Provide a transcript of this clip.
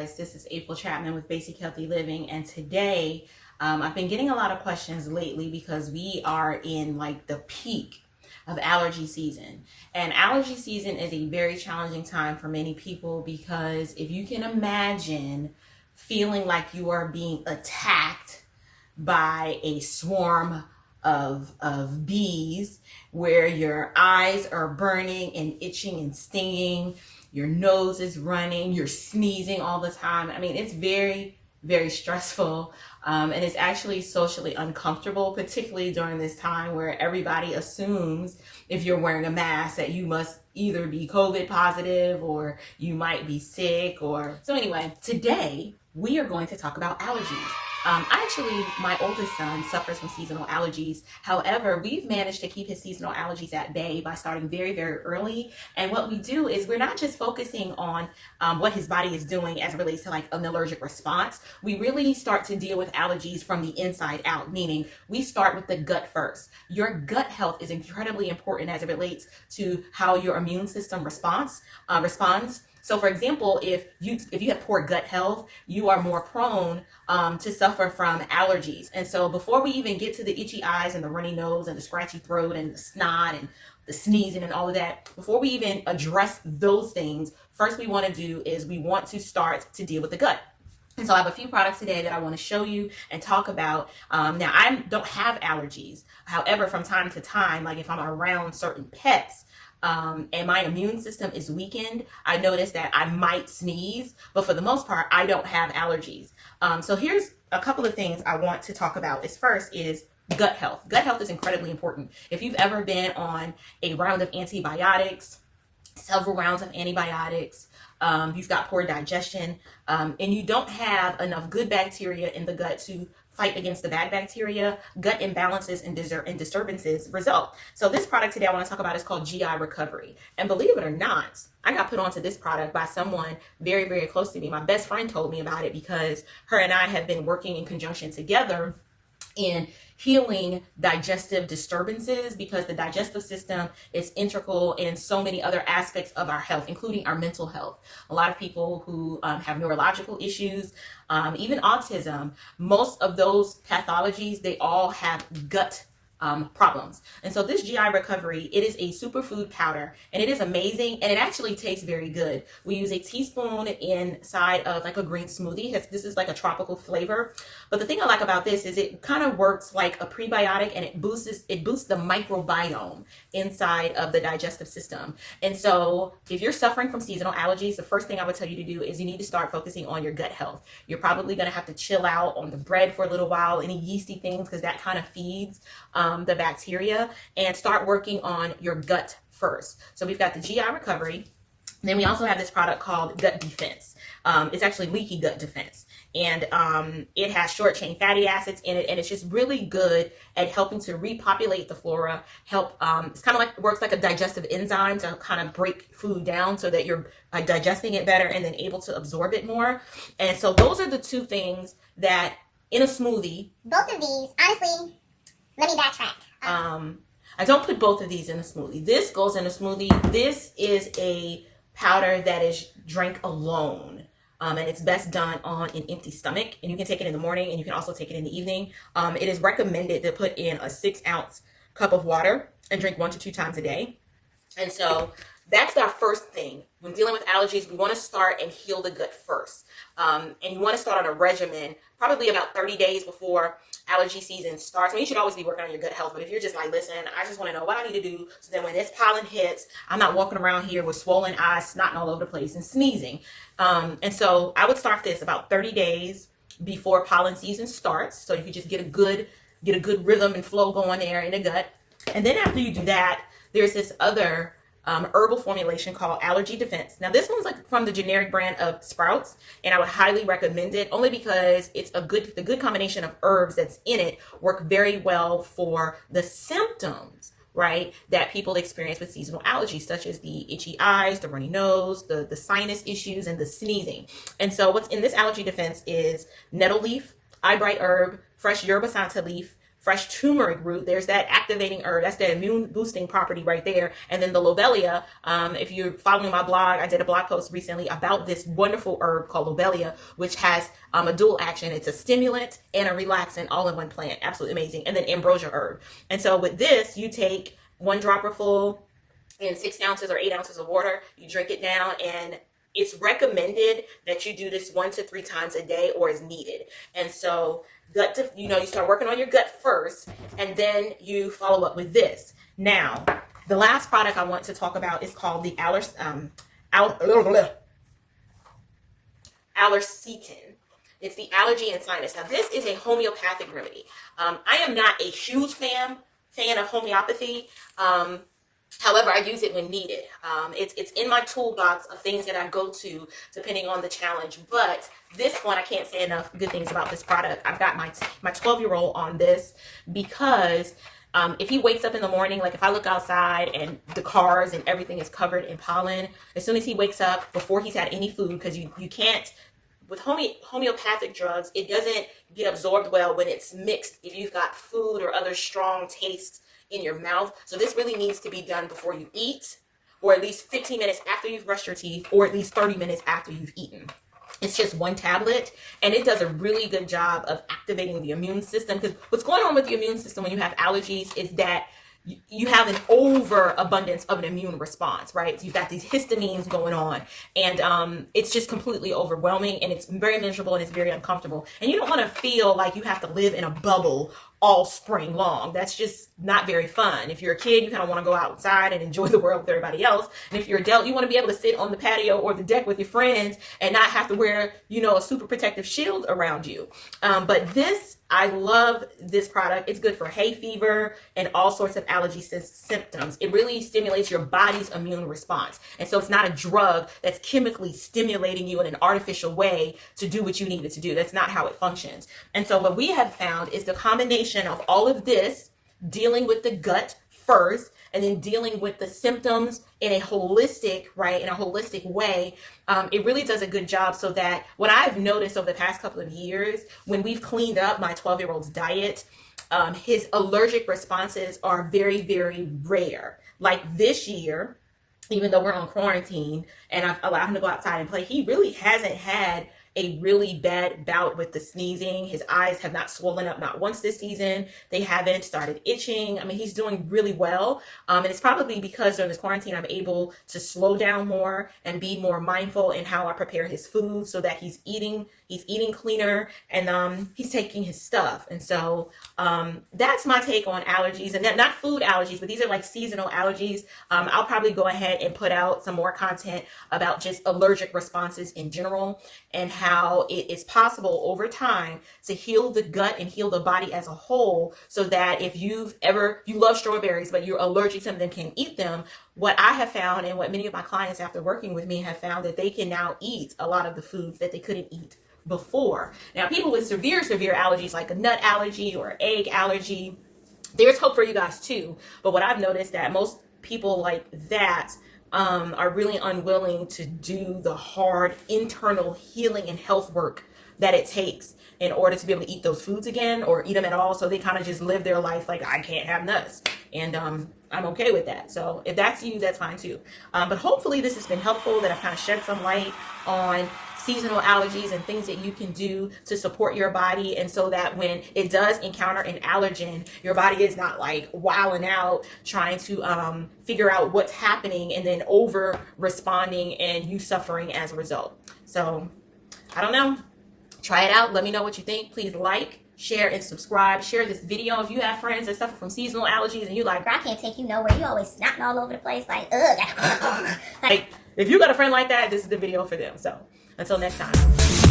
guys, this is April Chapman with Basic Healthy Living, and today I've been getting a lot of questions lately because we are in like the peak of allergy season. And allergy season is a very challenging time for many people because if you can imagine feeling like you are being attacked by a swarm of bees, where your eyes are burning and itching and stinging, your nose is running, you're sneezing all the time. I mean, it's very, very stressful. And it's actually socially uncomfortable, particularly during this time where everybody assumes if you're wearing a mask that you must either be COVID positive or you might be sick. Or so anyway, today we are going to talk about allergies. My oldest son suffers from seasonal allergies. However, we've managed to keep his seasonal allergies at bay by starting very, very early. And what we do is we're not just focusing on what his body is doing as it relates to like an allergic response. We really start to deal with allergies from the inside out, meaning we start with the gut first. Your gut health is incredibly important as it relates to how your immune system responds. So for example, if you have poor gut health, you are more prone to suffer from allergies. And so before we even get to the itchy eyes and the runny nose and the scratchy throat and the snot and the sneezing and all of that, before we even address those things, first we want to do is we want to start to deal with the gut. And so I have a few products today that I want to show you and talk about. Now, I don't have allergies. However, from time to time, like if I'm around certain pets, and my immune system is weakened, I notice that I might sneeze, but for the most part, I don't have allergies. So here's a couple of things I want to talk about. First is gut health. Gut health is incredibly important. If you've ever been on a round of antibiotics, several rounds of antibiotics, you've got poor digestion, and you don't have enough good bacteria in the gut to fight against the bad bacteria, gut imbalances and disturbances result. So this product today I want to talk about is called GI Recovery. And believe it or not, I got put onto this product by someone very, very close to me. My best friend told me about it because her and I have been working in conjunction together in healing digestive disturbances, because the digestive system is integral in so many other aspects of our health, including our mental health. A lot of people who have neurological issues, even autism, most of those pathologies, they all have gut problems. And so this GI Recovery, it is a superfood powder, and it is amazing, and it actually tastes very good. We use a teaspoon inside of like a green smoothie. This is like a tropical flavor. But the thing I like about this is it kind of works like a prebiotic, and it boosts the microbiome inside of the digestive system. And so if you're suffering from seasonal allergies, the first thing I would tell you to do is you need to start focusing on your gut health. You're probably going to have to chill out on the bread for a little while, any yeasty things, because that kind of feeds the bacteria, and start working on your gut first. So we've got the GI Recovery. Then we also have this product called Gut Defense. It's actually leaky gut defense, and it has short chain fatty acids in it, and it's just really good at helping to repopulate the flora. It's kind of like works like a digestive enzyme to kind of break food down so that you're digesting it better and then able to absorb it more. And so those are the two things that in a smoothie. Both of these, honestly, let me backtrack. I don't put both of these in a smoothie. This goes in a smoothie. This is a powder that is drank alone. And it's best done on an empty stomach. And you can take it in the morning, and you can also take it in the evening. It is recommended to put in a 6-ounce cup of water and drink 1 to 2 times a day. And so that's our first thing. When dealing with allergies, we want to start and heal the gut first. And you want to start on a regimen probably about 30 days before allergy season starts. I mean, you should always be working on your gut health, but if you're just like, listen, I just want to know what I need to do so that when this pollen hits, I'm not walking around here with swollen eyes, snotting all over the place, and sneezing. And so I would start this about 30 days before pollen season starts, so you can just get a good rhythm and flow going there in the gut. And then after you do that, there's this other herbal formulation called Allergy Defense. Now this one's like from the generic brand of Sprouts, and I would highly recommend it only because it's the good combination of herbs that's in it work very well for the symptoms, right, that people experience with seasonal allergies, such as the itchy eyes, the runny nose, the sinus issues, and the sneezing. And so what's in this Allergy Defense is nettle leaf, eyebright herb, fresh yerba santa leaf, fresh turmeric root. There's that activating herb. That's that immune boosting property right there. And then the lobelia. If you're following my blog, I did a blog post recently about this wonderful herb called lobelia, which has a dual action. It's a stimulant and a relaxant all in one plant. Absolutely amazing. And then ambrosia herb. And so with this, you take 1 dropper full in 6 ounces or 8 ounces of water. You drink it down, and it's recommended that you do this 1 to 3 times a day or as needed. And so you start working on your gut first, and then you follow up with this. Now, the last product I want to talk about is called the Allercetin. It's the allergy and sinus. Now, this is a homeopathic remedy. I am not a huge fan of homeopathy. However, I use it when needed. It's in my toolbox of things that I go to depending on the challenge. But this one, I can't say enough good things about this product. I've got my 12-year-old on this because if he wakes up in the morning, like if I look outside and the cars and everything is covered in pollen, as soon as he wakes up, before he's had any food, because you can't, with homeopathic drugs, it doesn't get absorbed well when it's mixed if you've got food or other strong taste in your mouth. So this really needs to be done before you eat, or at least 15 minutes after you've brushed your teeth, or at least 30 minutes after you've eaten. It's just 1 tablet, and it does a really good job of activating the immune system. Because what's going on with the immune system when you have allergies is that you have an overabundance of an immune response, right? So you've got these histamines going on, and it's just completely overwhelming, and it's very miserable, and it's very uncomfortable. And you don't want to feel like you have to live in a bubble all spring long. That's just not very fun. If you're a kid, you kind of want to go outside and enjoy the world with everybody else. And if you're an adult, you want to be able to sit on the patio or the deck with your friends and not have to wear, a super protective shield around you. But I love this product. It's good for hay fever and all sorts of allergy symptoms. It really stimulates your body's immune response. And so it's not a drug that's chemically stimulating you in an artificial way to do what you need it to do. That's not how it functions. And so what we have found is the combination of all of this, dealing with the gut first, and then dealing with the symptoms in a holistic way, it really does a good job. So that what I've noticed over the past couple of years, when we've cleaned up my 12-year-old's diet, his allergic responses are very, very rare. Like this year, even though we're on quarantine and I've allowed him to go outside and play, he really hasn't had a really bad bout with the sneezing. His eyes have not swollen up not once this season. They haven't started itching. I mean, he's doing really well. And it's probably because during this quarantine, I'm able to slow down more and be more mindful in how I prepare his food so that he's eating cleaner, and he's taking his stuff. And so that's my take on allergies, and not food allergies, but these are like seasonal allergies. I'll probably go ahead and put out some more content about just allergic responses in general, and how it is possible over time to heal the gut and heal the body as a whole, so that if you love strawberries, but you're allergic to them and can't eat them, what I have found, and what many of my clients after working with me have found, that they can now eat a lot of the foods that they couldn't eat before. Now, people with severe allergies, like a nut allergy or egg allergy, there's hope for you guys too. But what I've noticed that most people like that are really unwilling to do the hard internal healing and health work that it takes in order to be able to eat those foods again, or eat them at all. So they kind of just live their life like, I can't have nuts. And I'm okay with that. So if that's you, that's fine too. But hopefully this has been helpful, that I've kind of shed some light on seasonal allergies and things that you can do to support your body, and so that when it does encounter an allergen, your body is not like wilding out trying to figure out what's happening and then over responding and you suffering as a result. So I don't know. Try it out. Let me know what you think. Please like, share, and subscribe. Share this video if you have friends that suffer from seasonal allergies and you like, I can't take you nowhere. You always snotting all over the place. Like, ugh. like if you got a friend like that, this is the video for them. So until next time.